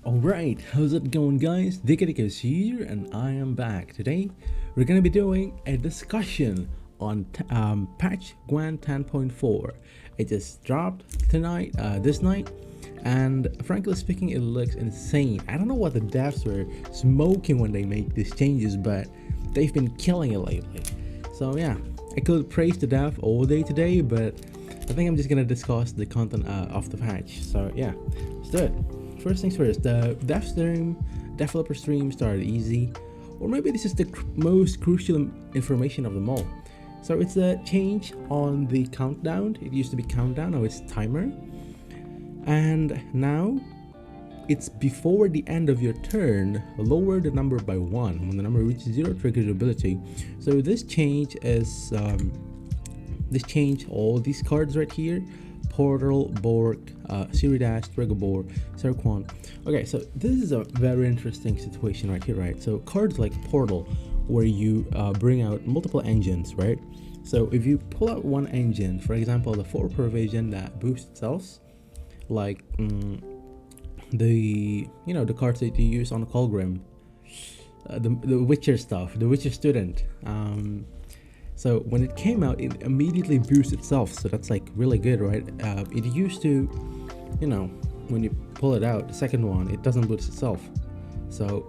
Alright, how's it going guys? Deekadiko is here and I am back. Today we're gonna be doing a discussion on patch Gwent 10.4. It just dropped tonight, this night, and frankly speaking it looks insane. I don't know what the devs were smoking when they make these changes, but they've been killing it lately. So yeah, I could praise the dev all day today, but I think I'm just gonna discuss the content of the patch. So yeah, let's do it. First things first, the developer stream started easy, or maybe this is the most crucial information of them all. So it's a change on the countdown. It used to be countdown, now it's timer, and now it's before the end of your turn. Lower the number by 1. When the number reaches 0, trigger the ability. So this change is all these cards right here: Portal, Borg, Siridash, Triggerbor, Serquant. Okay, so this is a very interesting situation right here, right? So cards like Portal, where you bring out multiple engines, right? So if you pull out one engine, for example, the 4 provision that boosts itself, like the cards that you use on Colgrim, the Witcher stuff, the Witcher student. So when it came out, it immediately boosts itself, so that's like really good, right? It used to, when you pull it out, the second one, it doesn't boost itself. So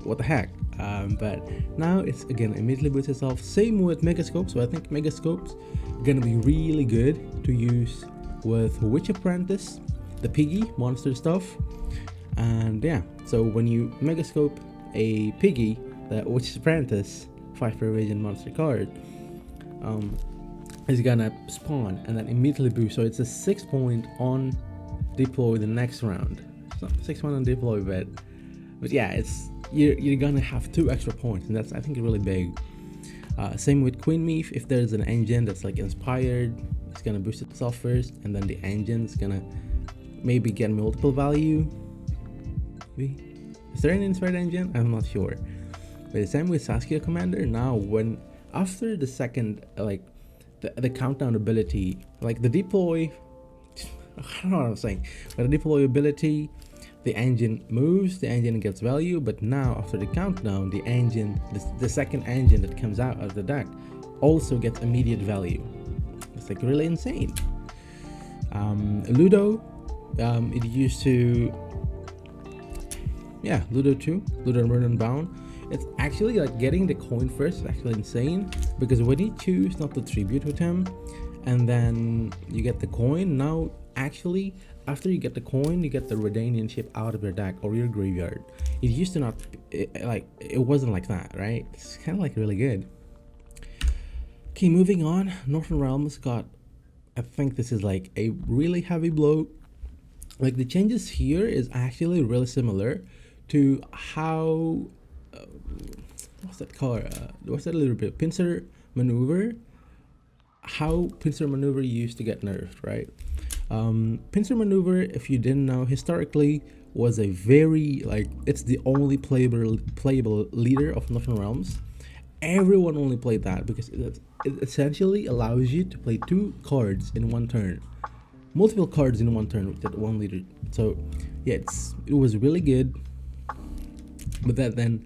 what the heck? But now it's again immediately boosts itself. Same with Megascope. So I think Megascope's gonna be really good to use with Witch Apprentice, the Piggy monster stuff, and yeah. So when you Megascope a Piggy, the Witch Apprentice 5 provision monster card, is gonna spawn and then immediately boost. So it's a 6 point on deploy the next round. It's not 6 point on deploy, but yeah, it's you're gonna have 2 extra points, and that's, I think, really big. Same with Queen Meef. If there's an engine that's like inspired, it's gonna boost itself first, and then the engine's gonna maybe get multiple value. Maybe. Is there an inspired engine? I'm not sure. But the same with Saskia Commander. Now when after the second, like the countdown ability, like the deploy, I don't know what I'm saying, but the deploy ability, the engine moves, the engine gets value, but now after the countdown, the engine, the second engine that comes out of the deck also gets immediate value. It's like really insane. Ludo, it used to, yeah, Ludo 2, Ludo Run and Bound. It's actually like getting the coin first is actually insane, because when you choose not to tribute with him and then you get the coin, now actually after you get the coin, you get the Redanian ship out of your deck or your graveyard. It used to not, it wasn't like that, right? It's kind of like really good. Okay, moving on. Northern Realms got, I think this is like a really heavy blow. Like the changes here is actually really similar to how what's that called? What's that little bit? Pincer Maneuver. How Pincer Maneuver used to get nerfed, right? Pincer Maneuver, if you didn't know, historically was a very, like, it's the only playable leader of Northern Realms. Everyone only played that because it essentially allows you to play 2 cards in one turn, multiple cards in one turn with that one leader. So yeah, it was really good. But that then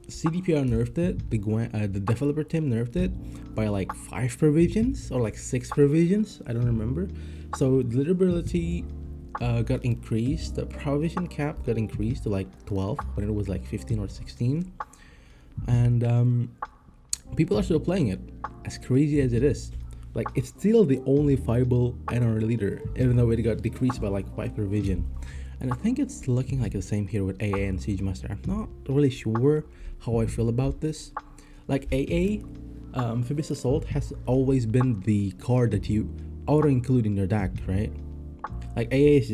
CDPR nerfed it. The developer team nerfed it by like 5 provisions or like 6 provisions. I don't remember. So the leaderability got increased. The provision cap got increased to like 12 when it was like 15 or 16. And people are still playing it, as crazy as it is. Like, it's still the only viable NR leader, even though it got decreased by like 5 provision. And I think it's looking like the same here with AA and Siege Master. I'm not really sure how I feel about this. Like AA, Amphibious Assault has always been the card that you auto include in your deck, right? Like AA is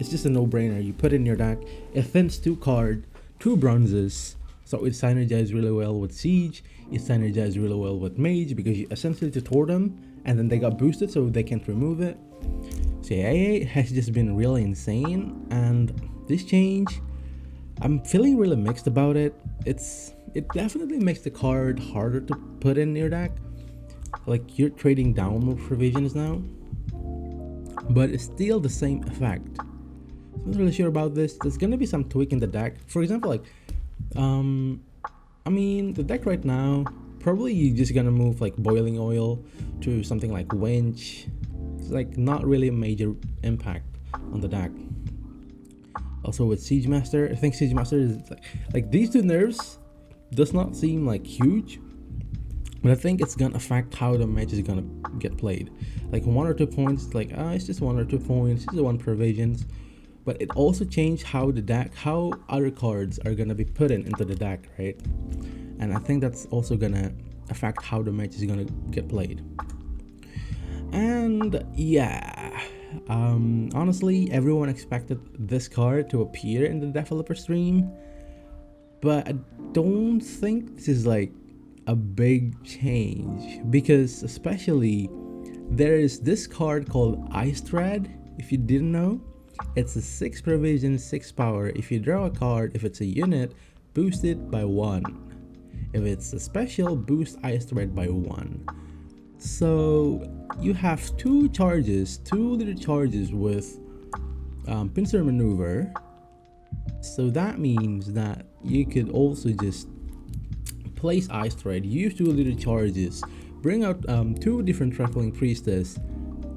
just a no-brainer. You put it in your deck, it thins 2 cards, 2 bronzes, so it synergizes really well with Siege. It synergizes really well with Mage because you essentially tutor them, and then they got boosted so they can't remove it. So AA has just been really insane, and this change, I'm feeling really mixed about it. It definitely makes the card harder to put in your deck. Like, you're trading down more provisions now, but it's still the same effect. not really sure about this. There's gonna be some tweak in the deck. For example, like, I mean, the deck right now, probably you're just gonna move like Boiling Oil to something like Winch. It's like not really a major impact on the deck. Also with Siege Master, I think Siege Master is like these two nerfs does not seem like huge, but I think it's gonna affect how the match is gonna get played. Like 1 or 2 points, like it's just 1 or 2 points, it's just 1 provisions. But it also changed how the deck, how other cards are gonna be put into the deck, right? And I think that's also gonna affect how the match is gonna get played. And yeah, honestly, everyone expected this card to appear in the developer stream, but I don't think this is like a big change, because especially there is this card called Ice Thread. If you didn't know, it's a 6 provision, 6 power. If you draw a card, if it's a unit, boost it by 1. If it's a special, boost Ice Thread by 1. So you have 2 charges, 2 little charges with pincer maneuver. So that means that you could also just place Ice Thread, use 2 little charges, bring out 2 different Traveling Priestess,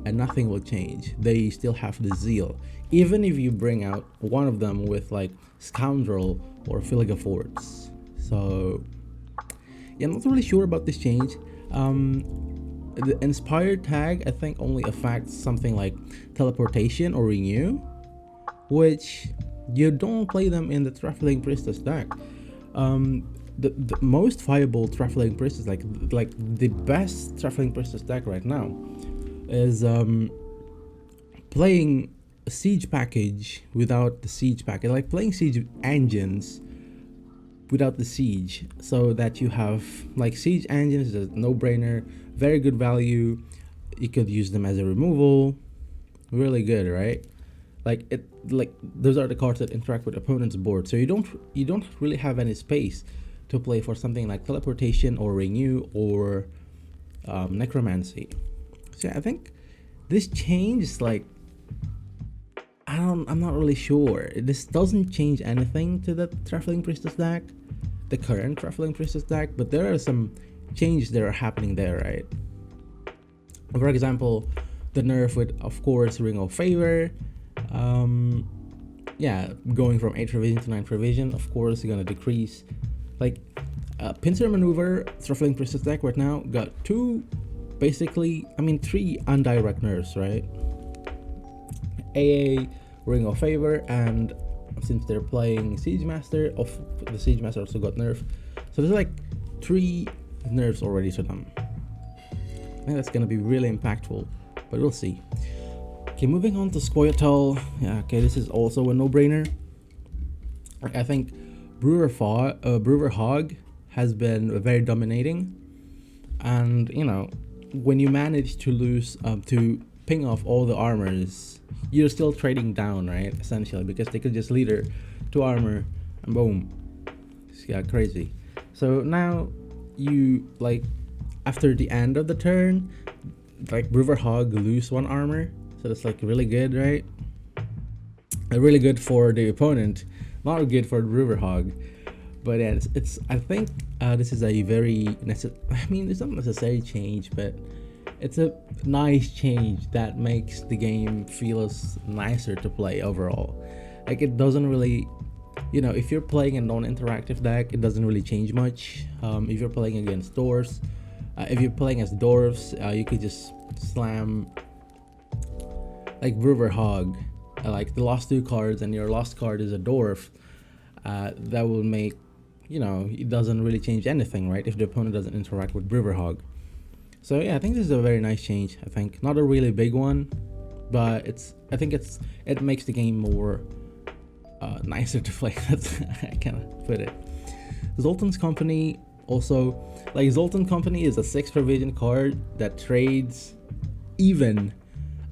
and nothing will change. They still have the Zeal, even if you bring out one of them with like Scoundrel or Filiga Forts. So yeah, I'm not really sure about this change. The Inspired tag I think only affects something like Teleportation or Renew, which you don't play them in the Traveling Priestess deck. The most viable Traveling Priestess, like the best Traveling Priestess deck right now, is playing a Siege package without the Siege package, like playing Siege engines without the Siege, so that you have like Siege engines is a no-brainer, very good value. You could use them as a removal, really good, right? Like those are the cards that interact with opponent's board, so you don't really have any space to play for something like Teleportation or Renew or Necromancy. So yeah, I think this change is like, I'm not really sure. This doesn't change anything to the Traveling Priestess deck, the current Traveling Priestess deck, but there are some changes that are happening there, right? For example, the nerf with, of course, Ring of Favor. Yeah, going from 8 provision to 9 provision, of course, you're gonna decrease. Like, Pincer Maneuver, Traveling Priestess deck right now got 3 undirect nerfs, right? AA, Ring of Favor, and since they're playing Siege Master, the Siege Master also got nerfed. So there's like 3 nerfs already to them. I think that's gonna be really impactful, but we'll see. Okay, moving on to Squirtle. Yeah, okay, this is also a no-brainer. I think Brewer Hog has been very dominating, and you know, when you manage to lose to ping off all the armors, you're still trading down, right? Essentially, because they could just leader to armor and boom, yeah, crazy. So now you, like, after the end of the turn, like Brewer Hog lose 1 armor, so that's like really good, right? Really good for the opponent, not good for the Brewer Hog. But yeah, it's I think this is a very it's not necessary change, but it's a nice change that makes the game feel nicer to play overall. Like, it doesn't really, you know, if you're playing a non-interactive deck, it doesn't really change much. If you're playing against dwarves, if you're playing as dwarves, you could just slam like Brewer Hog, like the last 2 cards, and your last card is a dwarf. That will make, you know, it doesn't really change anything, right? If the opponent doesn't interact with Brewer Hog. So yeah, I think this is a very nice change. I think not a really big one, but it makes the game more nicer to play. That's how I kind of put it. Zoltan's Company also, like, Zoltan Company is a 6 provision card that trades even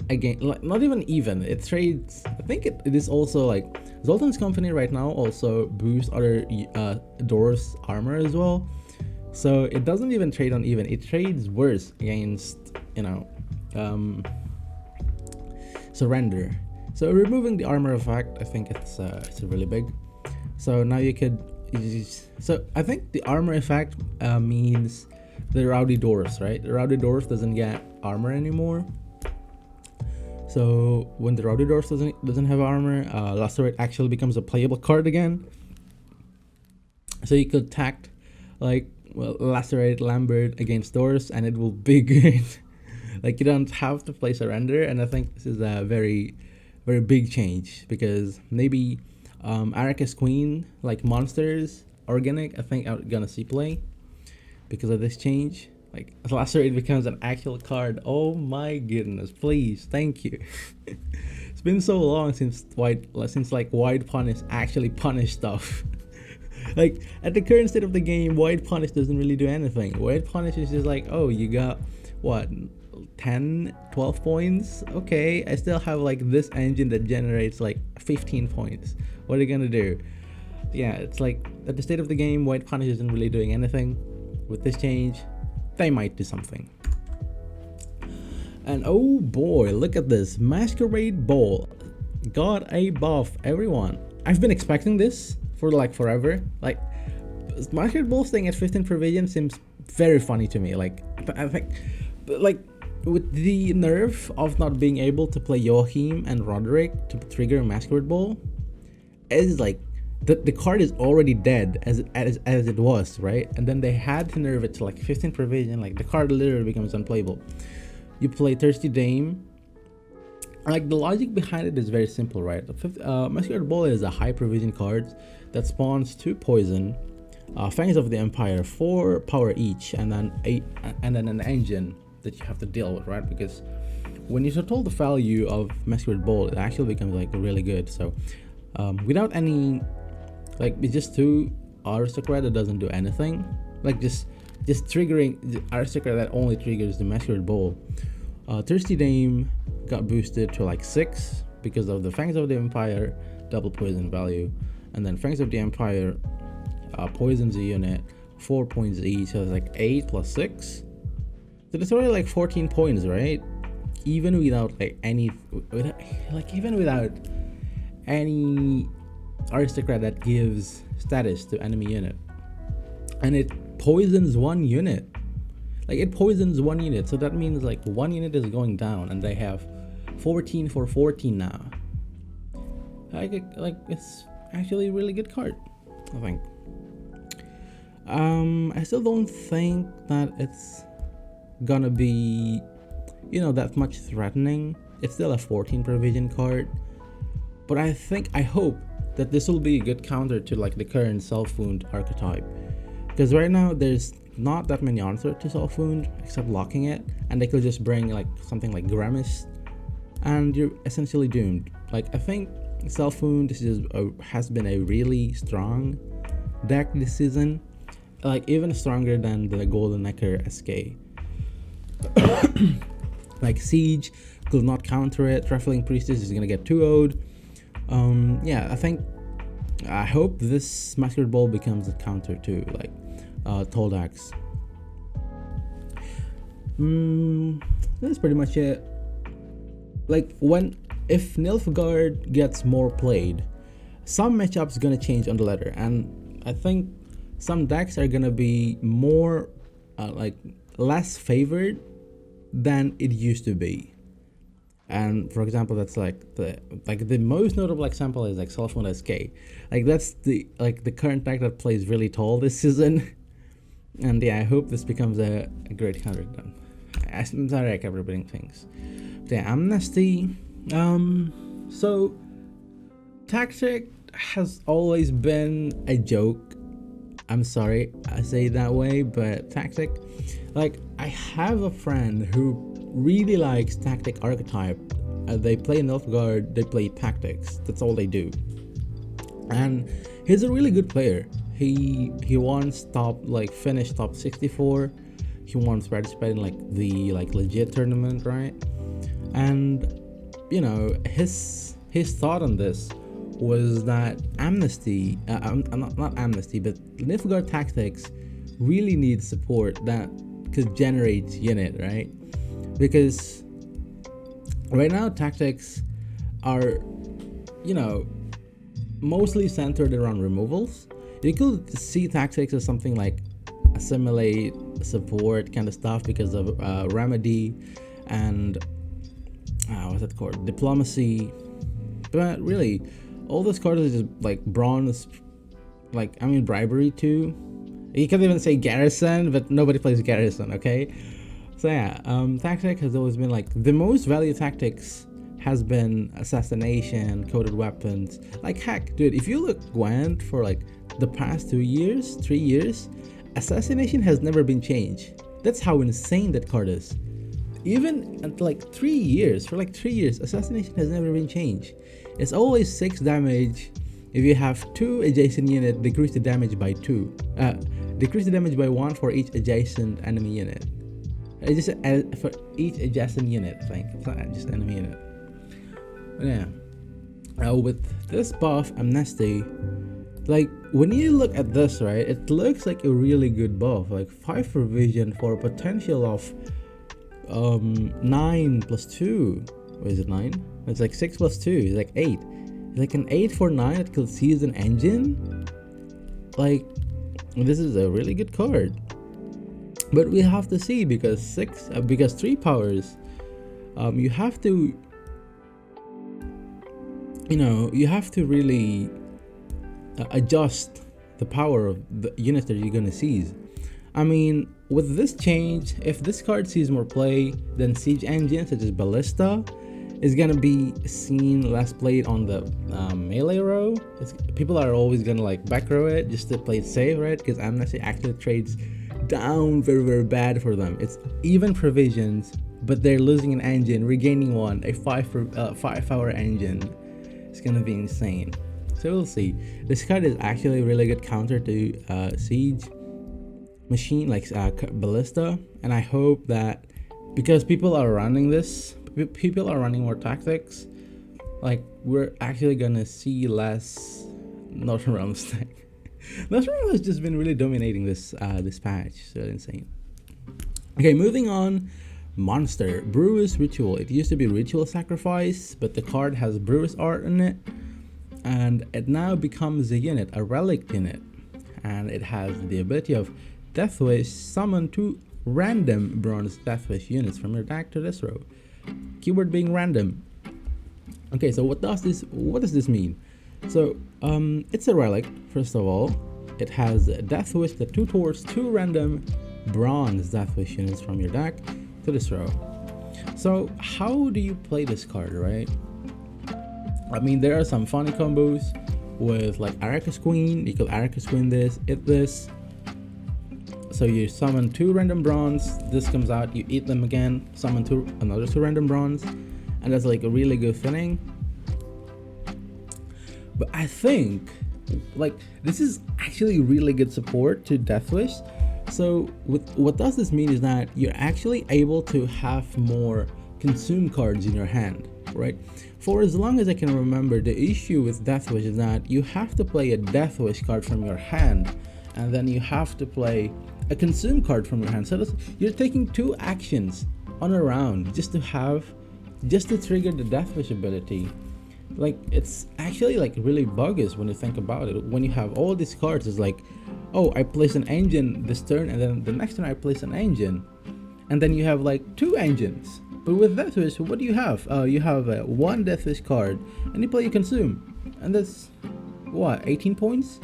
again, like, not even even, it trades, I think it is also like Zoltan's Company right now also boosts other doors armor as well. So it doesn't even trade on even, it trades worse against, you know, surrender. So removing the armor effect, I think it's really big. So now you could. So I think the armor effect means the Rowdy Dwarfs, right? The Rowdy Dwarfs doesn't get armor anymore. So when the Rowdy Dwarfs doesn't have armor, Lacerate actually becomes a playable card again. So you could tact like Lacerate Lambert against Dwarfs, and it will be good. Like you don't have to play Surrender, and I think this is a very, very big change because maybe Arrakis Queen, like monsters, organic, I think I'm gonna see play because of this change. Like Lacerate becomes an actual card. Oh my goodness, please, thank you. It's been so long since like Wide Punish actually punished stuff. Like at the current state of the game, Wide Punish doesn't really do anything. Wide Punish is just like, oh, you got what, 10, 12 points? Okay, I still have like this engine that generates like 15 points. What are you gonna do? Yeah, it's like at the state of the game, Wide Punish isn't really doing anything. With this change, they might do something. And oh boy, look at this. Masquerade Ball got a buff, everyone. I've been expecting this for like forever. Like Masquerade Ball staying at 15 provision seems very funny to me. Like I think like with the nerf of not being able to play Joachim and Roderick to trigger Masquerade Ball, it's like the card is already dead as it was, right? And then they had to nerf it to like 15 provision. Like the card literally becomes unplayable. You play Thirsty Dame. Like the logic behind it is very simple, right? Masquerade Ball is a high provision card that spawns 2 poison, Fangs of the Empire 4 power each, and then an engine that you have to deal with, right? Because when you total the value of Masquerade Ball, it actually becomes like really good. So without any, like it's just 2 Aristocrat that doesn't do anything, like just triggering the Aristocrat that only triggers the Masquerade Ball. Thirsty Dame got boosted to like 6 because of the Fangs of the Empire double poison value, and then Fangs of the Empire poisons a unit 4 points each, so it's like 8 plus 6, so that's already like 14 points, right? Even without like even without any Aristocrat that gives status to enemy unit, and it poisons 1 unit. Like it poisons 1 unit, so that means like 1 unit is going down, and they have 14 for 14 now. Like it's actually a really good card, I think. I still don't think that it's gonna be, that much threatening. It's still a 14 provision card, but I hope that this will be a good counter to like the current Self Wound archetype, because right now there's not that many answers to Self Wound except locking it, and they could just bring like something like Grimace and you're essentially doomed. Like I think Self Wound has been a really strong deck this season, like even stronger than the Golden Necker SK. Like Siege could not counter it. Traveling Priestess is gonna get 2-0'd. Yeah, I hope this Masquerade Ball becomes a counter to like Toldax. That's pretty much it. Like if Nilfgaard gets more played, some matchups gonna change on the ladder, and I think some decks are gonna be more like less favored than it used to be. And for example, that's like the most notable example is like Self Wound SK. Like that's the current deck that plays really tall this season. And yeah, I hope this becomes a great counter to them. I'm sorry I kept repeating things. The Amnesty. So Tactic has always been a joke. I'm sorry I say it that way, but Tactic, like I have a friend who really likes Tactic archetype. They play Nilfgaard, they play Tactics. That's all they do. And he's a really good player. He once finished top 64. He once participated in the legit tournament, right? And his thought on this was that Amnesty, not Amnesty, but Nilfgaard Tactics really needs support that could generate unit, right? Because right now Tactics are, you know, mostly centered around removals. You could see tactics as something like assimilate, support kind of stuff because of remedy and what's that called, diplomacy. But really, all those cards are just like bronze, like I mean bribery too. You can even say garrison, but nobody plays garrison, okay? So yeah, tactic has always been like the most valued tactics has been assassination, coded weapons. Like heck, dude, if you look Gwent for like the past 2 years, 3 years, assassination has never been changed. That's how insane that card is. Even at like 3 years, for like 3 years, assassination has never been changed. It's always 6 damage. If you have 2 adjacent units, decrease the damage by 2. Decrease the damage by 1 for each adjacent enemy unit. Just for each adjacent unit, I think. It's not just enemy unit. But yeah. With this buff, Amnesty, like when you look at this, right, it looks like a really good buff. Like 5 provision for a potential of 9 plus 2. What is it, 9? It's like 6 plus 2. It's like 8. It's like an 8 for 9 that could seize an engine. Like, this is a really good card. But we have to see because 3 powers, you have to, you know, you have to really adjust the power of the units that you're gonna seize. I mean, with this change, if this card sees more play, then siege engines such as Ballista is gonna be seen less played on the melee row. People are always gonna like back row it just to play it safe, right? Because Amnesty actually trades down very bad for them. It's even provisions, but they're losing an engine, regaining one, a 5-hour engine. It's gonna be insane. So we'll see. This card is actually a really good counter to siege machine like Ballista, and I hope that because people are running this, people are running more tactics, like we're actually gonna see less Northern Realms deck. Northern Realms has just been really dominating this this patch, so insane. Okay, moving on. Monster Brewers Ritual. It used to be Ritual Sacrifice, but the card has Brewers art in it, and it now becomes a unit, a relic unit, and it has the ability of Deathwish. Summon 2 random bronze Deathwish units from your deck to this row. Keyword being random. Okay, so what does this mean? So it's a relic. First of all, it has Deathwish that 2 towards 2 random bronze Deathwish units from your deck to this row. So how do you play this card, right? I mean, there are some funny combos with like Aracus Queen. You could Aracus Queen this, eat this. So you summon 2 random bronze, this comes out, you eat them again, summon another 2 random bronze, and that's like a really good feeling. But I think like this is actually really good support to Deathwish. So what does this mean is that you're actually able to have more consume cards in your hand, right? For as long as I can remember, the issue with Deathwish is that you have to play a Deathwish card from your hand, and then you have to play a consume card from your hand. So you're taking 2 actions on a round just to trigger the Deathwish ability. Like, it's actually like really bogus when you think about it. When you have all these cards, it's like, oh, I place an engine this turn, and then the next turn I place an engine, and then you have like 2 engines. But with Deathwish, what do you have? You have 1 Deathwish card, and you play a consume, and that's what, 18 points.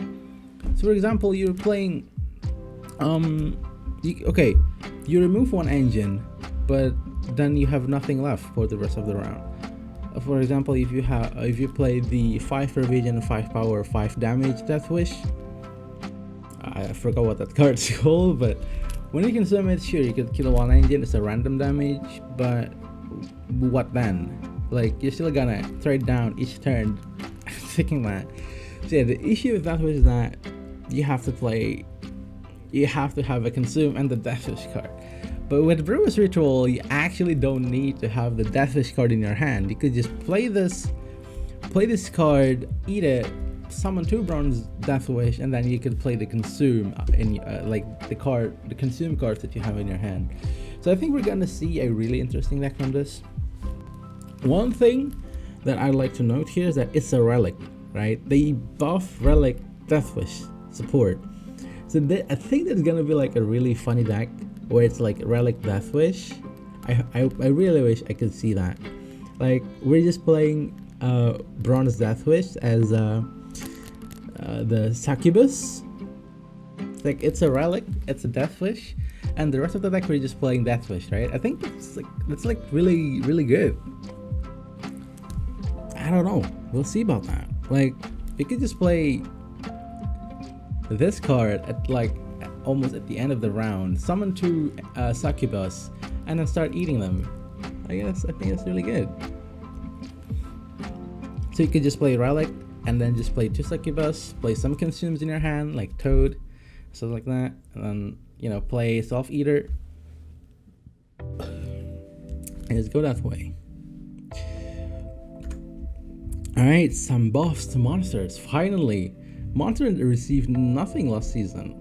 So for example, you're playing you remove 1 engine, but then you have nothing left for the rest of the round. For example, if you play the 5 provision, 5 power, 5 damage Deathwish, I forgot what that card's called, but when you consume it, sure, you could kill 1 engine, it's a random damage, but what then? Like, you're still gonna trade down each turn taking that. So yeah, the issue with Deathwish is that you have to have a consume and the Deathwish card. But with Brewers Ritual, you actually don't need to have the Deathwish card in your hand. You could just play this card, eat it, summon 2 bronze Deathwish, and then you could play the consume in like the consume cards that you have in your hand. So I think we're gonna see a really interesting deck from this. One thing that I'd like to note here is that it's a relic, right? They buff relic Deathwish support. So I think there's gonna be like a really funny deck where it's like relic Deathwish. I really wish I could see that. Like we're just playing Bronze Deathwish as the Succubus. Like it's a relic, it's a Deathwish, and the rest of the deck we're just playing Deathwish, right? I think that's like really good. I don't know. We'll see about that. Like you could just play this card at like almost at the end of the round, summon 2 Succubus, and then start eating them. I think that's really good. So you could just play Relic and then just play 2 Succubus, play some consumes in your hand like Toad, stuff like that, and then play Self Eater, and just go that way. Alright, some buffs to monsters. Finally, monsters received nothing last season.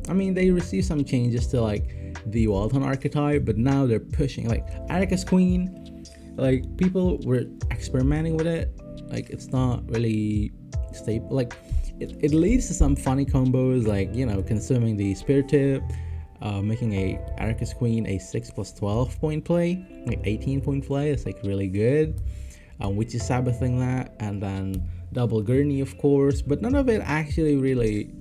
I mean, they received some changes to like the Walton archetype, but now they're pushing like Atticus Queen. Like people were experimenting with it. Like it's not really stable. Like it leads to some funny combos, like consuming the Spirit Tip, making a Atticus Queen a 6+12 point play, like 18 point play. It's like really good. Which is Sabbathing that, and then double Gurney of course, but none of it actually really,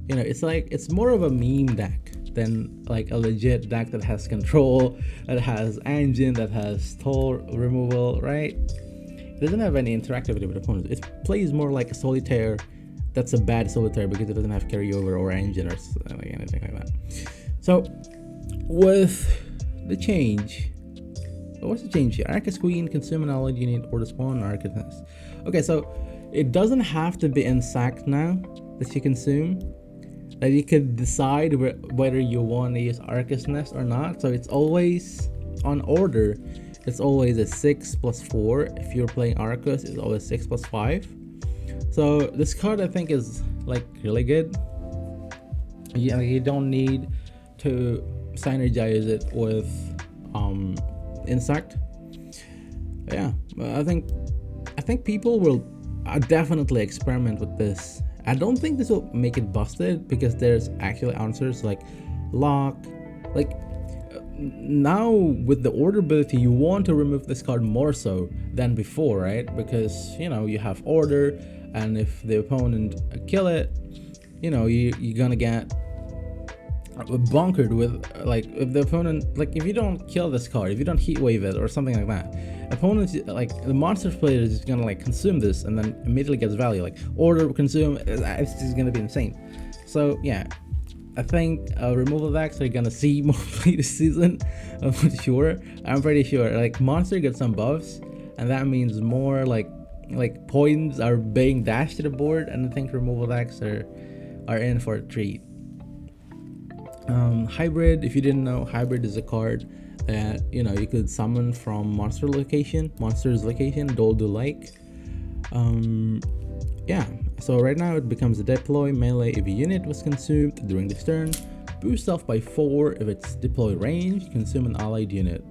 it's more of a meme deck than like a legit deck that has control, that has engine, that has toll removal, right? It doesn't have any interactivity with opponents. It plays more like a solitaire that's a bad solitaire because it doesn't have carryover or engine or like anything like that. So with the change, what's the change here? Atticus Queen, consume an allied unit or the spawn Arcus. Okay, so it doesn't have to be in sack now that you consume. That you could decide whether you want to use Arcus Nest or not. So it's always on order. It's always a 6+4. If you're playing Arcus, it's always 6+5. So this card I think is like really good. You don't need to synergize it with Insect. Yeah, I think people will definitely experiment with this. I don't think this will make it busted because there's actually answers like lock. Like now with the order ability, you want to remove this card more so than before, right? Because you have order, and if the opponent kill it, you're gonna get bunkered with, like, if the opponent, like, if you don't kill this card, if you don't heat wave it or something like that, opponents, like the monster player is just gonna like consume this and then immediately gets value, like order consume. It's just gonna be insane. So yeah, I think removal decks are gonna see more play this season. I'm pretty sure like monster gets some buffs, and that means more like points are being dashed to the board, and I think removal decks are in for a treat. Hybrid, if you didn't know, Hybrid is a card that you could summon from monster's location, do like. Yeah, so right now it becomes a deploy melee if a unit was consumed during this turn, boost off by 4 if it's deploy range, consume an allied unit.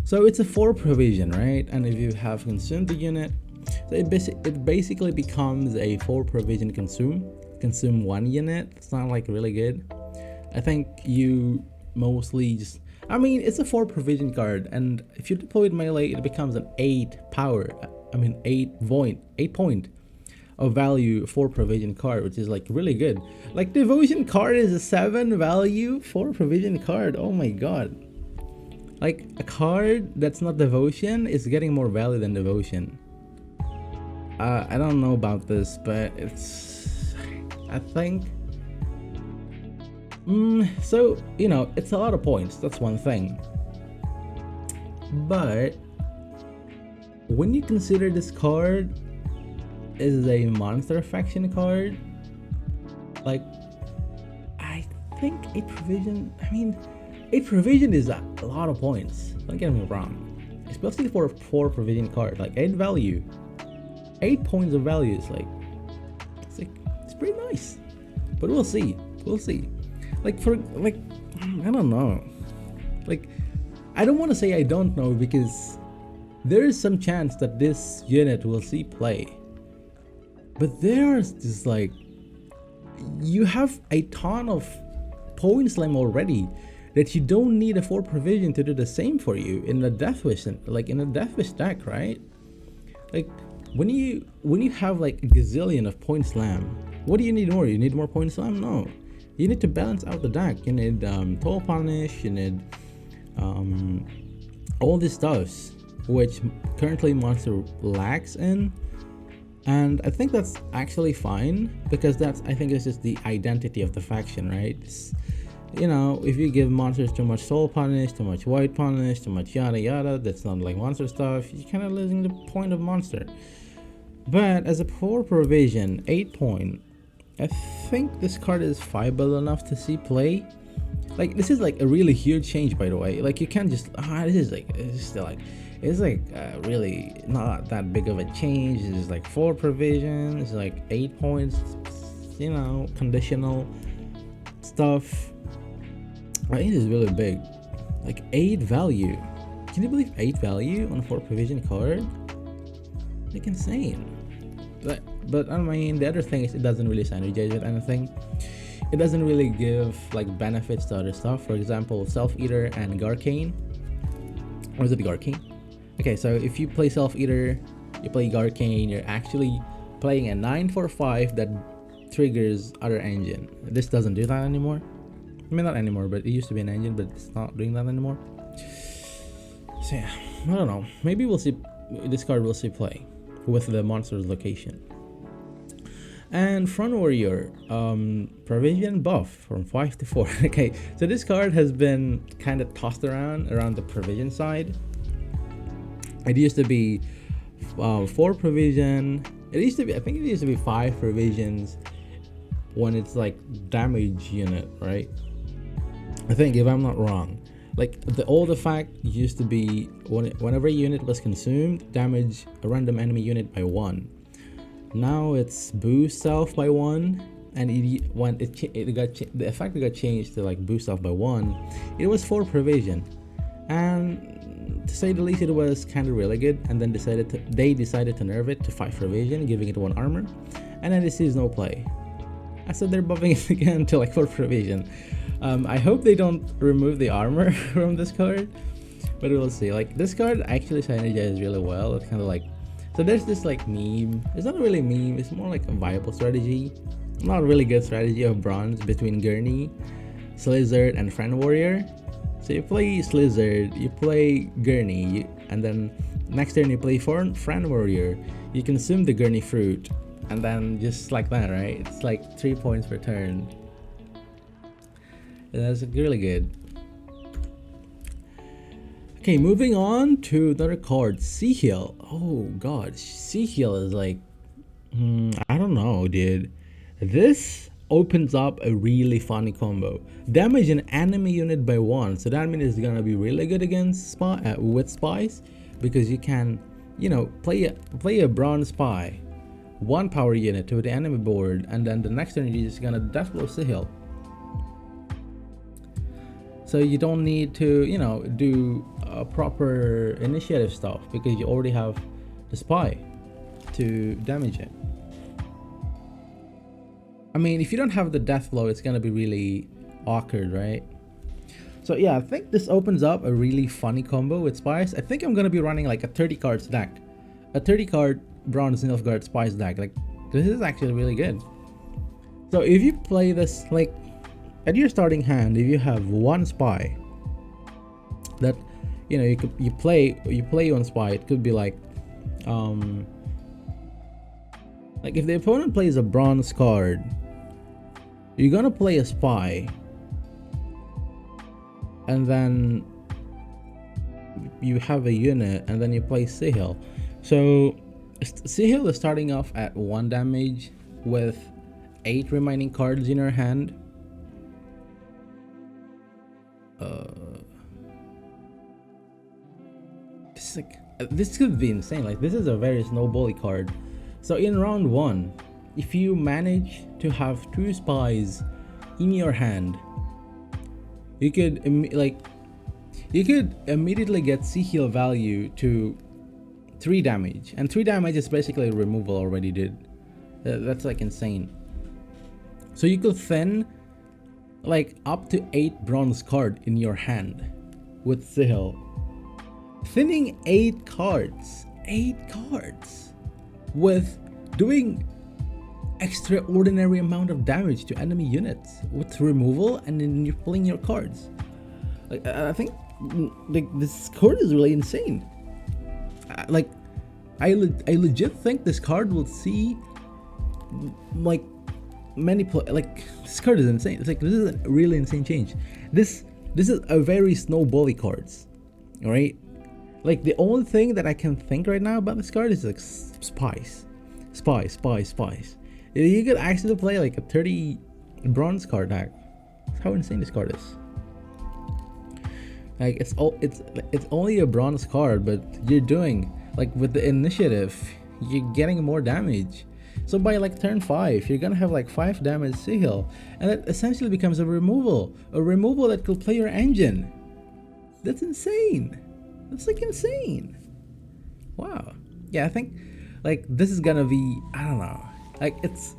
So it's a 4 provision, right? And if you have consumed the unit, so it basically becomes a 4 provision consume 1 unit. It's not like really good. I think you mostly just, I mean, it's a 4 provision card, and if you deploy it melee, it becomes an 8 point of value 4 provision card, which is like really good. Like devotion card is a 7 value 4 provision card. Oh my god. Like a card that's not devotion is getting more value than devotion. I don't know about this, but I think so it's a lot of points, that's one thing, but when you consider this card is a monster faction card, like I think 8 provision is a lot of points, don't get me wrong, especially for a 4 provision card. Like 8 points of value is like it's pretty nice, but we'll see. Like I don't know, like I don't want to say I don't know, because there is some chance that this unit will see play. But there's this like, you have a ton of point slam already that you don't need a 4 provision to do the same for you in a death wish, like in a death wish deck, right? Like when you have like a gazillion of point slam, what do you need more? You need more point slam? No, you need to balance out the deck. You need toll punish, you need all these stuffs which currently monster lacks in. And I think that's actually fine, because that's, I think it's just the identity of the faction, right? You know, if you give monsters too much soul punish, too much white punish, too much yada yada, that's not like monster stuff, you're kind of losing the point of monster. But as a 4 provision, 8 point, I think this card is viable enough to see play. Like, this is like a really huge change, by the way. Like, you can't just, it's like really not that big of a change. It's just like 4 provisions, like 8 points, you know, conditional stuff. I think this is really big. Like 8 value. Can you believe 8 value on a 4 provision card? Like insane. But I mean, the other thing is it doesn't really synergize with anything. It doesn't really give like benefits to other stuff. For example, Self Eater and Garcane. Or is it Garcane? Okay, so if you play Self Eater, you play Garcane, you're actually playing a 9/4/5 that triggers other engine. This doesn't do that anymore. I mean, not anymore, but it used to be an engine, but it's not doing that anymore. So yeah, I don't know. Maybe we'll see, this card will see play with the monster's location. And Front Warrior, provision buff from 5 to 4. Okay, so this card has been kind of tossed around the provision side. It used to be 4 provision. It used to be, I think it used to be 5 provisions when it's like damage unit, right? I think, if I'm not wrong. Like the old effect used to be whenever a unit was consumed, damage a random enemy unit by 1. Now it's boost self by 1, and the effect got changed to like boost self by 1. It was 4 provision, and to say the least, it was kind of really good. And then they decided to nerf it to 5 provision, giving it 1 armor, and then this is no play. I said they're buffing it again to like 4 provision. I hope they don't remove the armor from this card, but we'll see. Like this card actually synergizes really well. It's kind of like, so there's this like meme. It's not really a meme. It's more like a viable strategy. Not a really good strategy of bronze between Gurney, Slizzard, and Friend Warrior. So you play Slizzard, you play Gurney, and then next turn you play Friend Warrior. You consume the Gurney fruit, and then just like that, right? It's like 3 points per turn. And that's really good. Okay, moving on to another card, Sea Heal. Oh god, Sea Heal is like, I don't know, dude. This opens up a really funny combo. Damage an enemy unit by 1. So that means it's gonna be really good against with spies, because you can, you know, play a bronze spy, 1 power unit to the enemy board, and then the next turn you're just gonna death blow Sea Heal. So you don't need to, you know, do proper initiative stuff, because you already have the spy to damage it. I mean, if you don't have the death blow, it's gonna be really awkward, right? So yeah, I think this opens up a really funny combo with spies. I think I'm gonna be running like a 30 cards deck, a 30 card bronze Nilfgaard spies deck. Like this is actually really good. So if you play this, like at your starting hand, if you have 1 spy that, you know, you play 1 spy, it could be like if the opponent plays a bronze card, you're gonna play a spy, and then you have a unit, and then you play Sea Heal. So Sea Heal is starting off at 1 damage with 8 remaining cards in your hand. This could be insane. Like this is a very snowbally card. So in round 1, if you manage to have 2 spies in your hand, you could immediately get Sea Heal value to 3 damage, and 3 damage is basically removal already, dude. That's like insane. So you could thin like up to 8 bronze card in your hand with Sihil. Thinning 8 cards with doing extraordinary amount of damage to enemy units with removal, and then you're pulling your cards. Like, I think like this card is really insane. Like I legit think this card will see like many like this card is insane. It's like this is a really insane change. This is a very snowbally cards, all right? Like the only thing that I can think right now about this card is like spies. You could actually play like a 30 bronze card deck. That's how insane this card is. Like it's only a bronze card, but you're doing like with the initiative, you're getting more damage. So by like turn 5, you're gonna have like 5 damage Sihil, and that essentially becomes a removal that could play your engine. That's insane. That's like insane. Wow. Yeah, I think like this is gonna be, I don't know. Like it's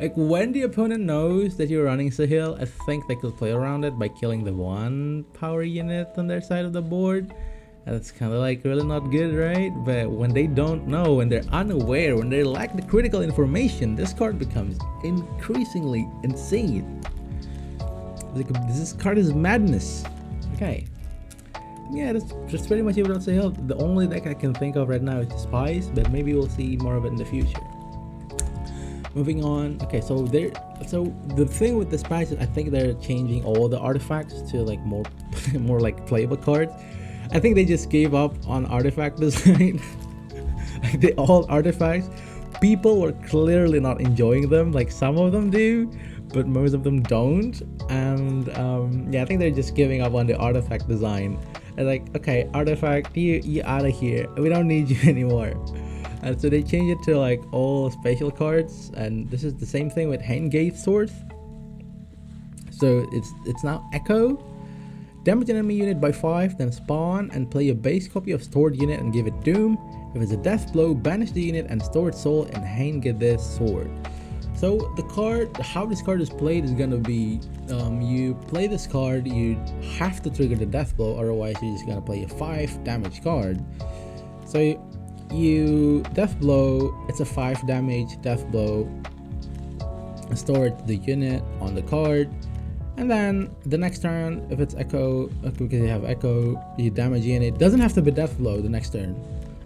like when the opponent knows that you're running Sahil, I think they could play around it by killing the 1 power unit on their side of the board. That's kind of like really not good, right? But when they don't know, when they're unaware, when they lack the critical information, this card becomes increasingly insane. Like, this card is madness. Okay. Yeah, that's pretty much it without Sahil. The only deck I can think of right now is Spies, but maybe we'll see more of it in the future. Moving on. Okay, so the thing with the Spies is I think they're changing all the artifacts to like more like playable cards. I think they just gave up on artifact design. Like all artifacts, people were clearly not enjoying them. Like some of them do, but most of them don't. And yeah, I think they're just giving up on the artifact design. And like, okay, artifact, you out of here. We don't need you anymore. And so they changed it to like all special cards. And this is the same thing with Handgate Sword. So it's now Echo. Damage an enemy unit by 5, then spawn and play a base copy of stored unit and give it Doom. If it's a death blow, banish the unit and store its soul and Handgate Sword. So the card, how this card is played is gonna be, you play this card, you have to trigger the death blow, otherwise you're just gonna play a 5 damage card. So you death blow, it's a 5 damage death blow, store the unit on the card. And then the next turn, if it's Echo, because you have Echo, you damage unit. It doesn't have to be death blow the next turn,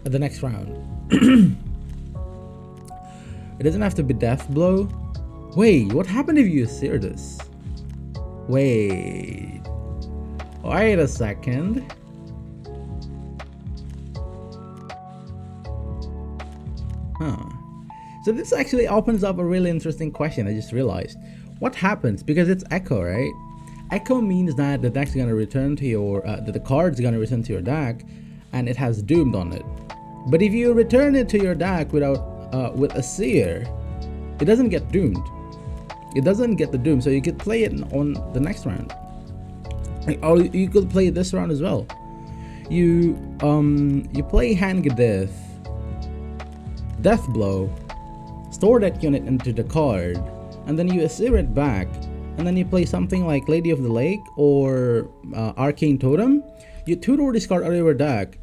the next round. It doesn't have to be death blow. Wait, what happened if you sear this? Wait a second. So this actually opens up a really interesting question. I just realized. What happens, because it's Echo, right? Echo means that the deck's gonna return to your that the card's gonna return to your deck and it has Doomed on it. But if you return it to your deck without with a Seer, it doesn't get Doomed. It doesn't get the Doom, so you could play it on the next round. Or you could play it this round as well. You play Handgate, Death Blow, store that unit into the card, and then you Asir it back, and then you play something like Lady of the Lake or Arcane Totem. You 2-door this card out of your deck,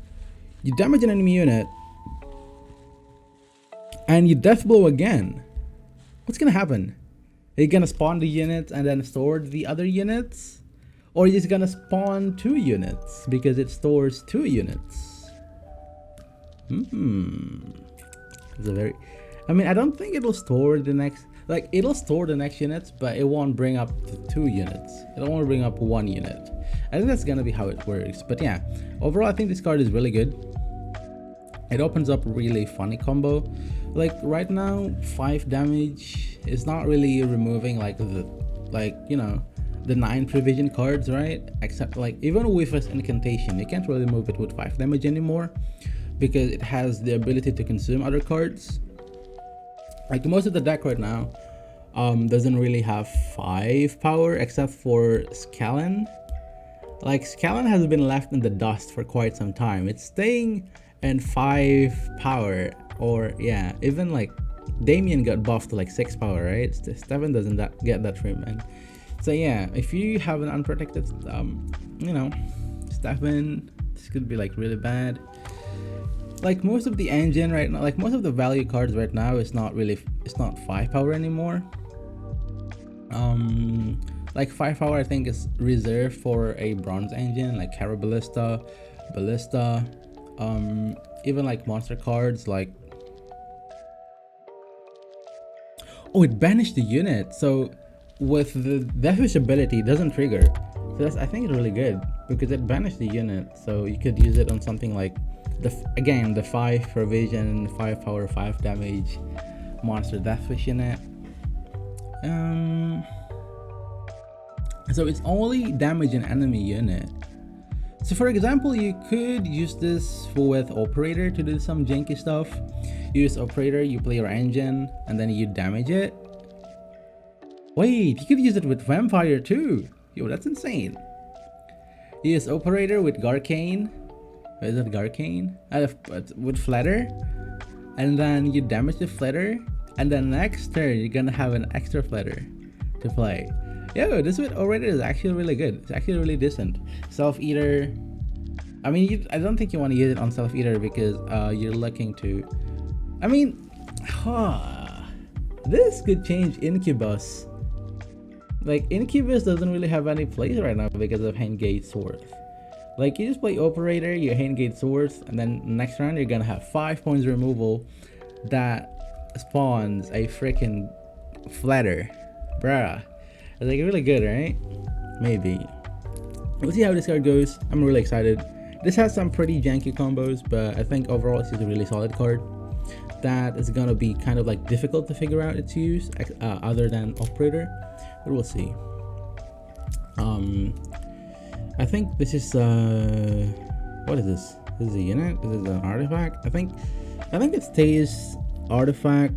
you damage an enemy unit, and you death blow again. What's gonna happen? Are you gonna spawn the units and then store the other units? Or are you just gonna spawn 2 units because it stores 2 units? It's a very... I mean, I don't think it'll store the next... Like, it'll store the next units, but it won't bring up the 2 units. It'll only bring up 1 unit. I think that's gonna be how it works. But yeah, overall, I think this card is really good. It opens up a really funny combo. Like, right now, 5 damage is not really removing, like, you know, the 9 provision cards, right? Except, like, even with an incantation, you can't really move it with 5 damage anymore because it has the ability to consume other cards. Like, most of the deck right now doesn't really have 5 power except for Scallan. Like, Scallan has been left in the dust for quite some time. It's staying and 5 power, or yeah, even like Damien got buffed to like 6 power, right? Stefan doesn't get that treatment. So yeah, if you have an unprotected you know, Stefan, this could be like really bad. Like most of the engine right now, like most of the value cards right now, it's not 5 power anymore. Like 5 power I think is reserved for a bronze engine like Cara Ballista, even like monster cards like, oh, it banished the unit, so with the Deathwish ability it doesn't trigger. So that's, I think it's really good because it banished the unit, so you could use it on something like the 5 provision, 5 power, 5 damage monster Deathwish unit. So it's only damage an enemy unit. So for example, you could use this with Operator to do some janky stuff. You use Operator, you play your engine, and then you damage it. Wait, you could use it with Vampire too. Yo, that's insane. You use Operator with Garcane. Is it Garcane? With Flatter. And then you damage the Flatter. And then next turn, you're gonna have an extra Flatter to play. Yo, this with Operator is actually really good. It's actually really decent. Self-Eater. I mean, I don't think you want to use it on Self-Eater because you're looking to... I mean, this could change Incubus. Like, Incubus doesn't really have any place right now because of Handgate Swords. Like, you just play Operator, you Handgate Swords, and then next round you're gonna have 5 points removal that spawns a freaking Flatter. Bruh. It's like really good, right? Maybe. We'll see how this card goes. I'm really excited. This has some pretty janky combos, but I think overall it's just a really solid card that is gonna be kind of like difficult to figure out its use other than Operator, but we'll see. I think this is what is this? This is a unit? This is an artifact? I think it stays artifact.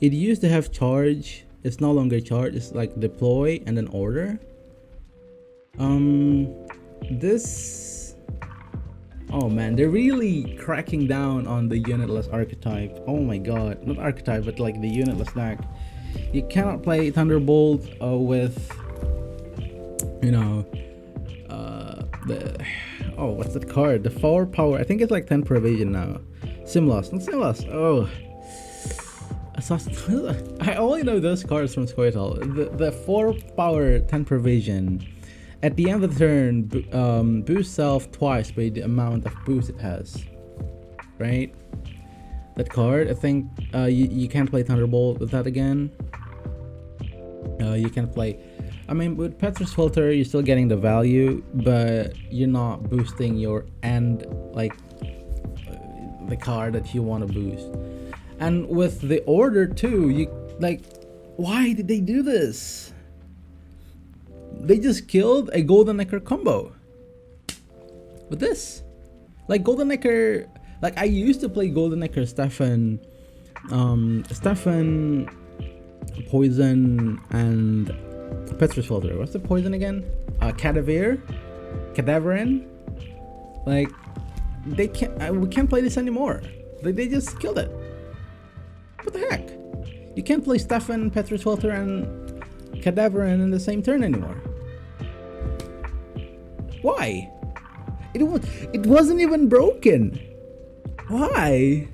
It used to have charge. It's no longer charge. It's like deploy and then order. This, oh man, they're really cracking down on the unitless archetype. Oh my god, not archetype, but like the unitless deck. You cannot play Thunderbolt with, you know, what's that card? The 4 power. I think it's like 10 provision now. Simlos, not Simlos. Oh. I only know those cards from Squirtle. The 4 power 10 provision. At the end of the turn, boost self twice by the amount of boost it has. Right? That card, I think you can't play Thunderbolt with that again. You can play, I mean, with Petrus Filter, you're still getting the value, but you're not boosting your end, like the card that you want to boost. And with the order too, you like, why did they do this? They just killed a Golden Necker combo with this. Like Golden Necker, like I used to play Golden Necker Stefan, Poison, and Petrus Filter. What's the poison again? Cadaverin. Like they can't. We can't play this anymore. They just killed it. What the heck? You can't play Stefan, Petrus Filter, and Cadaverin in the same turn anymore. Why? It wasn't even broken. Why?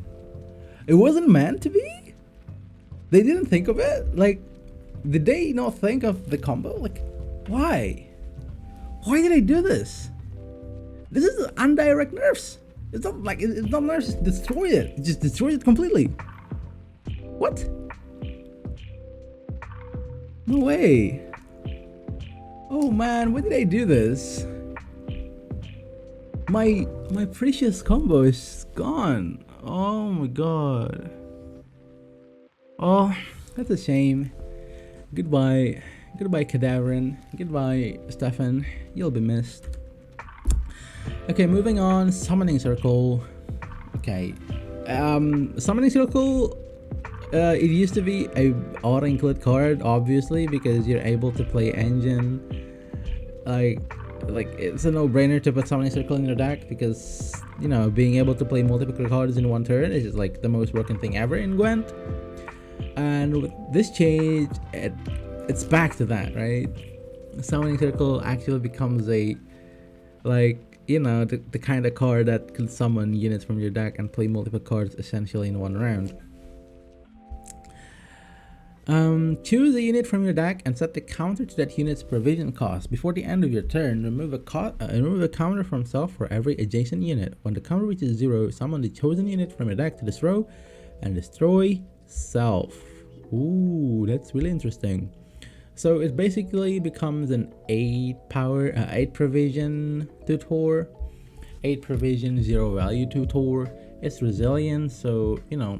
It wasn't meant to be? They didn't think of it? Like, did they not think of the combo? Like, why? Why did I do this? This is undirect nerfs. It's not like, it's not nerfs, just destroy it. Just destroy it completely. What? No way. Oh man, why did I do this? My precious combo is gone. Oh my god. Oh, that's a shame. Goodbye. Goodbye, Cadaverin. Goodbye, Stefan. You'll be missed. Okay, moving on. Summoning Circle. Okay. Summoning Circle, it used to be a auto-include card, obviously, because you're able to play engine. Like, like it's a no-brainer to put Summoning Circle in your deck, because you know, being able to play multiple cards in one turn is just like the most broken thing ever in Gwent. And with this change, it's back to that, right? Summoning Circle actually becomes a, like, you know, the kind of card that could summon units from your deck and play multiple cards essentially in one round. Choose a unit from your deck and set the counter to that unit's provision cost. Before the end of your turn, remove a counter from self for every adjacent unit. When the counter reaches 0, summon the chosen unit from your deck to this row and destroy self. Ooh, that's really interesting. So it basically becomes an 8 provision tutor, 8 provision 0 value tutor. It's resilient, so you know,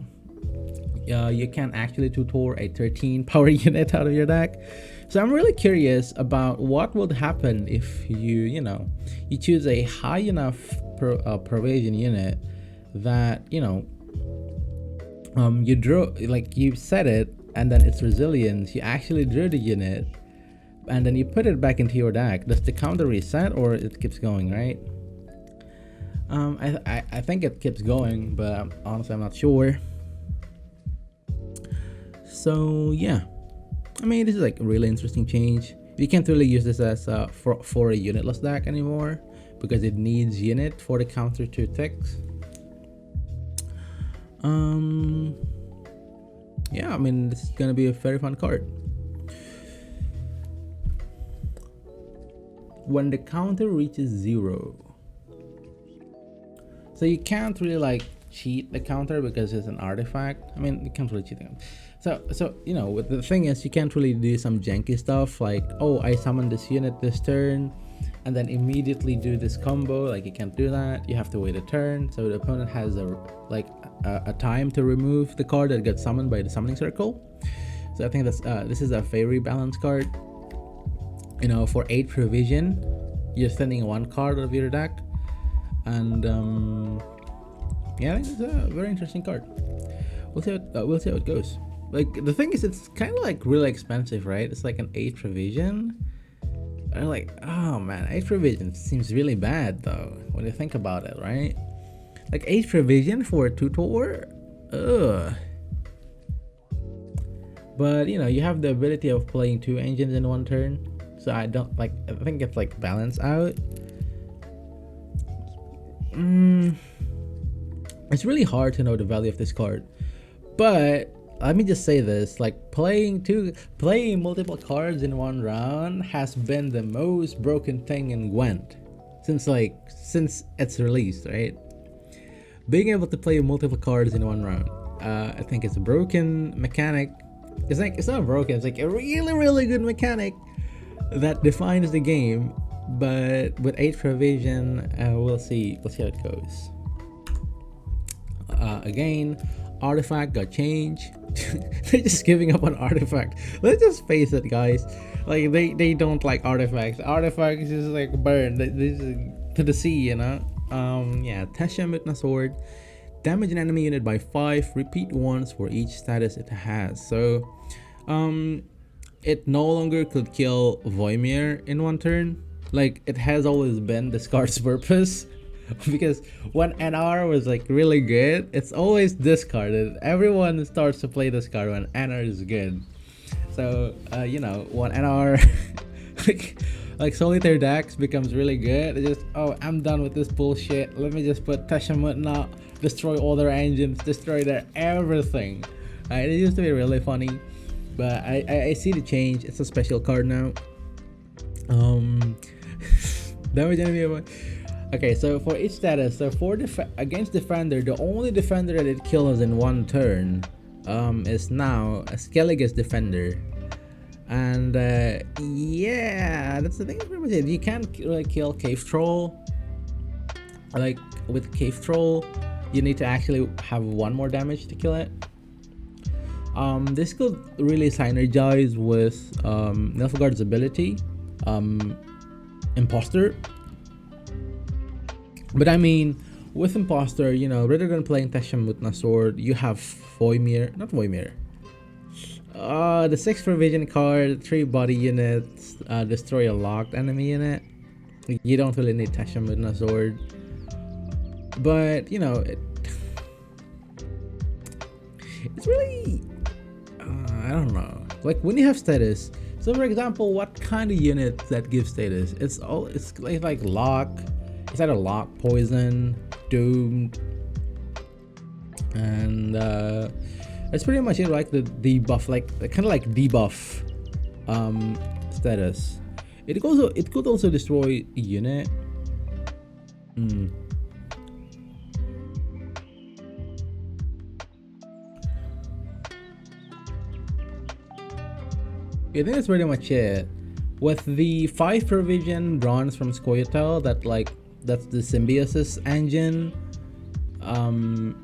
you can actually tutor a 13 power unit out of your deck. So I'm really curious about what would happen if you choose a high enough provision unit that, you know, you drew, like you set it and then it's resilience, you actually drew the unit and then you put it back into your deck. Does the counter reset or it keeps going, right? I think it keeps going, but honestly I'm not sure. So yeah, I mean, this is like a really interesting change. You can't really use this as for a unitless deck anymore, because it needs unit for the counter to tick. Yeah, I mean, this is gonna be a very fun card. When the counter reaches 0, so you can't really like cheat the counter because it's an artifact. I mean, you can't really cheat it. So you know, the thing is, you can't really do some janky stuff like, oh, I summon this unit this turn and then immediately do this combo. Like, you can't do that. You have to wait a turn, so the opponent has a time to remove the card that gets summoned by the Summoning Circle. So I think that's this is a very balanced card. You know, for 8 provision, you're sending 1 card out of your deck, and yeah, I think it's a very interesting card. We'll see how it goes. Like, the thing is, it's kind of like really expensive, right? It's like an 8 provision. I'm like, oh man, 8 provision seems really bad though when you think about it, right? Like 8 provision for a tutor, ugh. But you know, you have the ability of playing 2 engines in 1 turn, so I think it's like balanced out. It's really hard to know the value of this card, but let me just say this, like playing multiple cards in 1 round has been the most broken thing in Gwent since it's released, right? Being able to play multiple cards in 1 round, I think it's a broken mechanic. It's not broken, it's like a really good mechanic that defines the game. But with 8 provision, we'll see how it goes. Again, artifact got changed. They're just giving up on artifact. Let's just face it, guys. Like, they don't like artifacts. Artifacts just like burn. They just to the sea, you know. Yeah, Tesha Mutna Sword. Damage an enemy unit by 5. Repeat once for each status it has. So, it no longer could kill Voimir in 1 turn. Like, it has always been this card's purpose. Because when NR was like really good, it's always discarded. Everyone starts to play this card when NR is good. So you know, when NR like solitaire decks becomes really good, it's just, oh, I'm done with this bullshit. Let me just put Teshamutna, destroy all their engines, destroy their everything. It used to be really funny, but I see the change. It's a special card now. Damage enemy. Okay, so for each status, so for against defender, the only defender that it kills in 1 turn is now a Skellige's defender. And yeah, that's the thing. Pretty much it. You can't really kill Cave Troll. Like, with Cave Troll, you need to actually have 1 more damage to kill it. This could really synergize with Nilfgaard's ability, Imposter. But I mean, with Imposter, you know, rather than playing Teshamutna Sword, you have not Voimir. The 6 provision card, 3 body units, destroy a locked enemy unit. You don't really need Tesham with a sword. But, you know, it's really, I don't know. Like when you have status, so for example, what kind of unit that gives status? It's like lock. It's either lock, poison, doomed, and that's pretty much it. Like the debuff, like kind of like debuff status. It could also destroy a unit. I think that's pretty much it. With the 5 provision bronze from Scoia'tael, that's the symbiosis engine.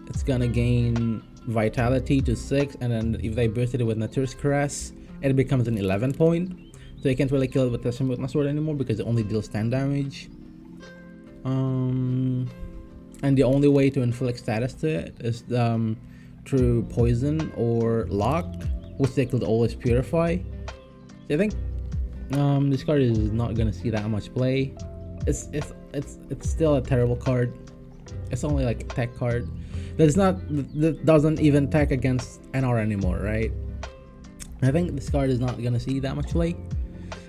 It's gonna gain vitality to 6, and then if they boosted it with Nature's Caress, it becomes an 11 point. So you can't really kill it with the Smooth Sword anymore because it only deals 10 damage. And the only way to inflict status to it is through poison or lock, which they could always purify. So I think this card is not gonna see that much play. It's still a terrible card. It's only like a tech card. That doesn't even tech against NR anymore, right? I think this card is not gonna see that much play.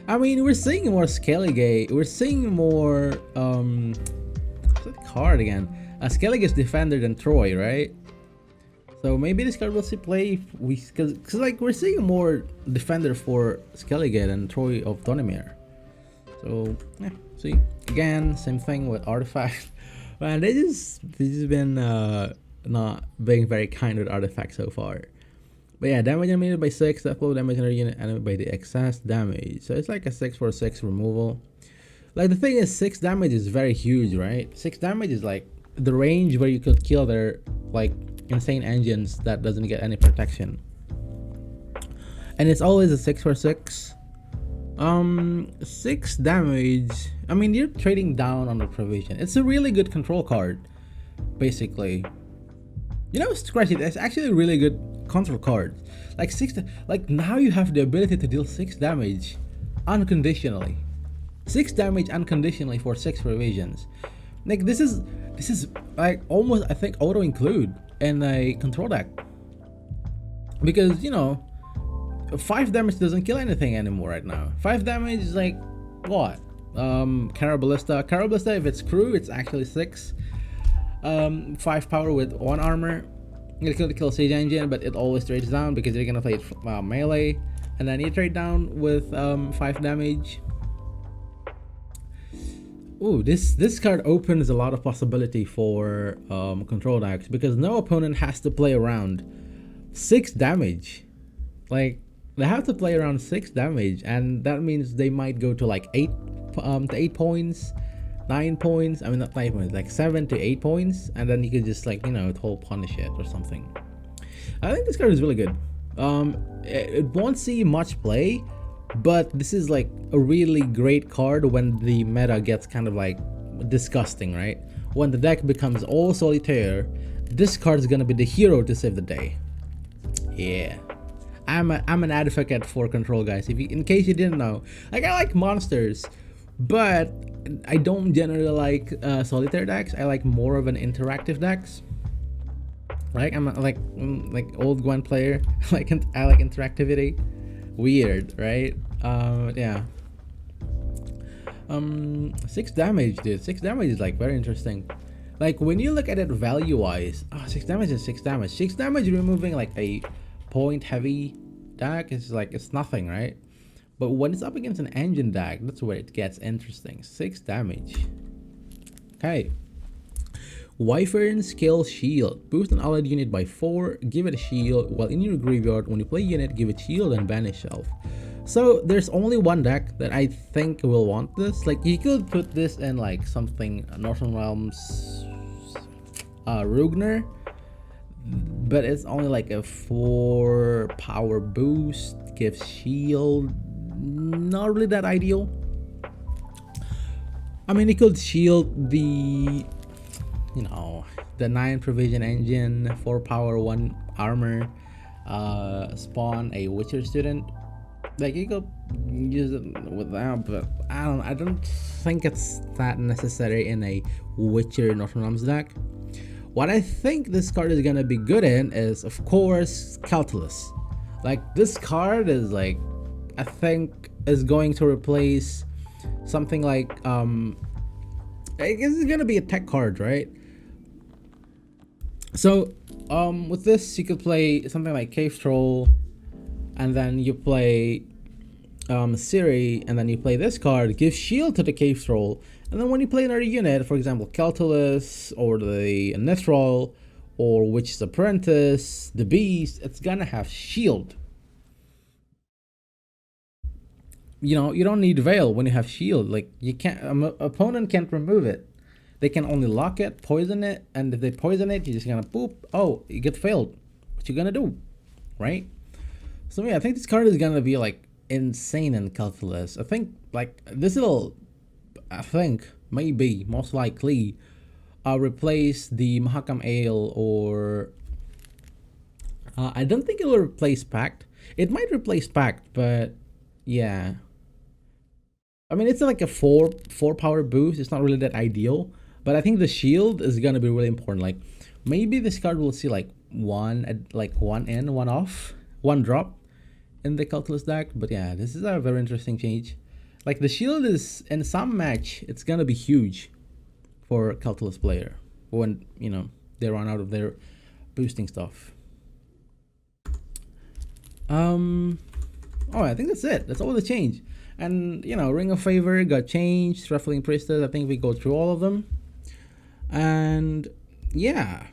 I mean, we're seeing more Skellige. We're seeing more what's that card again? Skellige's Defender than Troy, right? So maybe this card will see play because like we're seeing more Defender for Skellige than Troy of Donimir. So yeah, see again, same thing with Artifact. Man, they just been not being very kind with Artifact so far. But yeah, damage animated by 6, that flow damage on a unit animated by the excess damage. So it's like a 6/6 removal. Like the thing is, 6 damage is very huge, right? 6 damage is like the range where you could kill their like insane engines that doesn't get any protection. And it's always a 6/6. 6 damage. I mean, you're trading down on the provision. It's a really good control card, basically. You know, scratch it. It's actually a really good control card. Like like now you have the ability to deal 6 damage unconditionally. 6 damage unconditionally for 6 provisions. Like this is like almost, I think, auto include in a control deck, because you know 5 damage doesn't kill anything anymore right now. 5 damage is like what? Caraballista, if it's crew, it's actually 6. 5 power with 1 armor. You can kill Siege Engine, but it always trades down because you're gonna play it melee, and then you trade down with 5 damage. Ooh, this card opens a lot of possibility for control decks because no opponent has to play around 6 damage. Like they have to play around 6 damage, and that means they might go to like 8 points, 9 points. I mean, not 9 points, like 7 to 8 points, and then you could just like, you know, whole punish it or something. I think this card is really good. It won't see much play, but this is like a really great card when the meta gets kind of like disgusting, right? When the deck becomes all solitaire, this card is gonna be the hero to save the day. Yeah, I'm an advocate for control, guys. In case you didn't know, like I like monsters, but I don't generally like solitaire decks. I like more of an interactive decks. Like I'm like old Gwent player. I like interactivity. Weird, right? Yeah. 6 damage, dude. 6 damage is like very interesting. Like when you look at it value wise, 6 damage is 6 damage. 6 damage removing like a point heavy deck is like, it's nothing, right? But when it's up against an engine deck, that's where it gets interesting. 6 damage. Okay. Wyvern Scale Shield. Boost an allied unit by 4. Give it a shield. While in your graveyard, when you play unit, give it shield and banish shelf. So there's only one deck that I think will want this. Like you could put this in like something Northern Realms Rugner, but it's only like a 4 power boost, gives shield. Not really that ideal. I mean, it could shield the, you know, the 9 provision engine, 4 power, 1 armor, spawn a Witcher student. Like you could use it without, but I don't think it's that necessary in a Witcher Nostradamus deck. What I think this card is gonna be good in is, of course, Calculus. Like this card is like, I think is going to replace something like I guess it's gonna be a tech card, right? So with this you could play something like Cave Troll, and then you play Siri, and then you play this card, give shield to the Cave Troll, and then when you play another unit, for example Calculus or the Nithrol or Witch's Apprentice, the Beast, it's gonna have shield. You know, you don't need Veil when you have shield. Like you can't, opponent can't remove it. They can only lock it, poison it, and if they poison it, you're just gonna boop. Oh, you get failed. What you gonna do, right? So yeah, I think this card is gonna be like insane in Calculus. I think like this will, I think maybe most likely, replace the Mahakam Ale, or I don't think it will replace Pact. It might replace Pact, but yeah. I mean, it's like a four power boost. It's not really that ideal, but I think the shield is gonna be really important. Like maybe this card will see like one in, one off, one drop in the Calculus deck. But yeah, this is a very interesting change. Like the shield is in some match, it's gonna be huge for Calculus player when you know they run out of their boosting stuff. Oh, I think that's it. That's all the change. And you know, Ring of Favor got changed, Shuffling Priestess, I think we go through all of them. And yeah,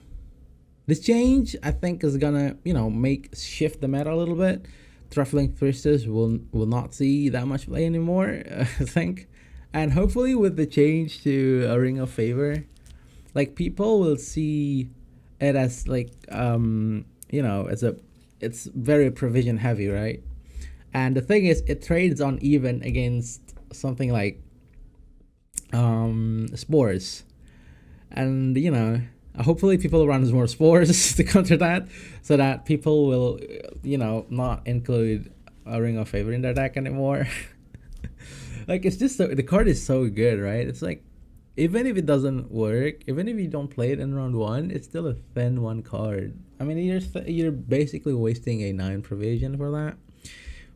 this change I think is gonna, you know, shift the meta a little bit. Shuffling Priestess will not see that much play anymore, I think. And hopefully with the change to a Ring of Favor, like people will see it as like you know, it's very provision heavy, right? And the thing is, it trades on even against something like spores. And you know, hopefully people run more spores to counter that, so that people will, you know, not include a Ring of Favor in their deck anymore. Like it's just the card is so good, right? It's like even if it doesn't work, even if you don't play it in round 1, it's still a thin 1 card. I mean, you're basically wasting a 9 provision for that.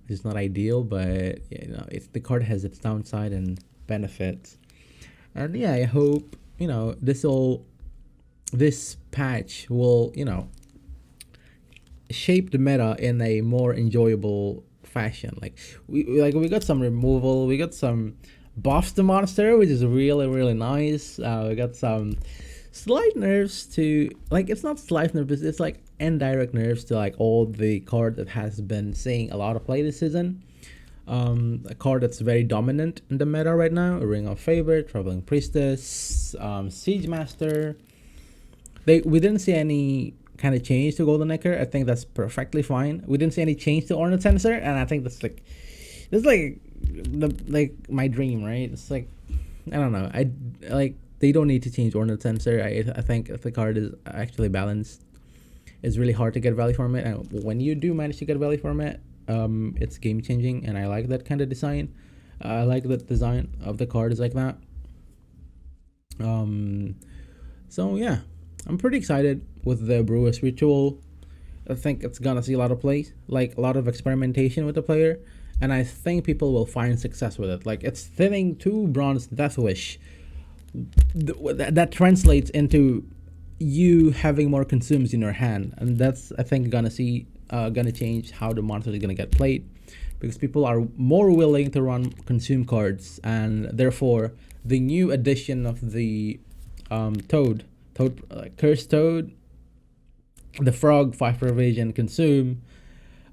It's not ideal, but you know, the card has its downside and benefits. And yeah, I hope, you know, this patch will, you know, shape the meta in a more enjoyable fashion. Like we got some removal, we got some buffs to monster, which is really nice. We got some slight nerfs to, like, it's not slight nerfs, it's like indirect nerfs to like all the card that has been seeing a lot of play this season. A card that's very dominant in the meta right now: a Ring of Favor, Traveling Priestess, Siege Master. We didn't see any kind of change to Golden Necker. I think that's perfectly fine. We didn't see any change to Ornate Sensor, and I think that's like my dream, right? It's like, I don't know, I like, they don't need to change Ornate Sensor. I think if the card is actually balanced, it's really hard to get value from it, and when you do manage to get value from it, it's game changing, and I like that kind of design. I like the design of the card is like that. So yeah, I'm pretty excited with the Brewers Ritual. I think it's gonna see a lot of play, like a lot of experimentation with the player, and I think people will find success with it. Like it's thinning 2 Bronze Death Wish. That translates into you having more consumes in your hand, and that's, I think, gonna change how the monster is gonna get played, because people are more willing to run consume cards, and therefore the new addition of the Cursed Toad, the Frog 5 provision consume,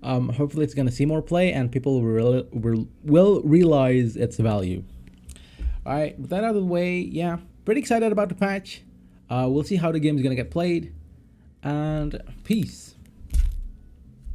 hopefully it's gonna see more play, and people will realize its value. Alright, with that out of the way, yeah, pretty excited about the patch. We'll see how the game is gonna get played, and peace.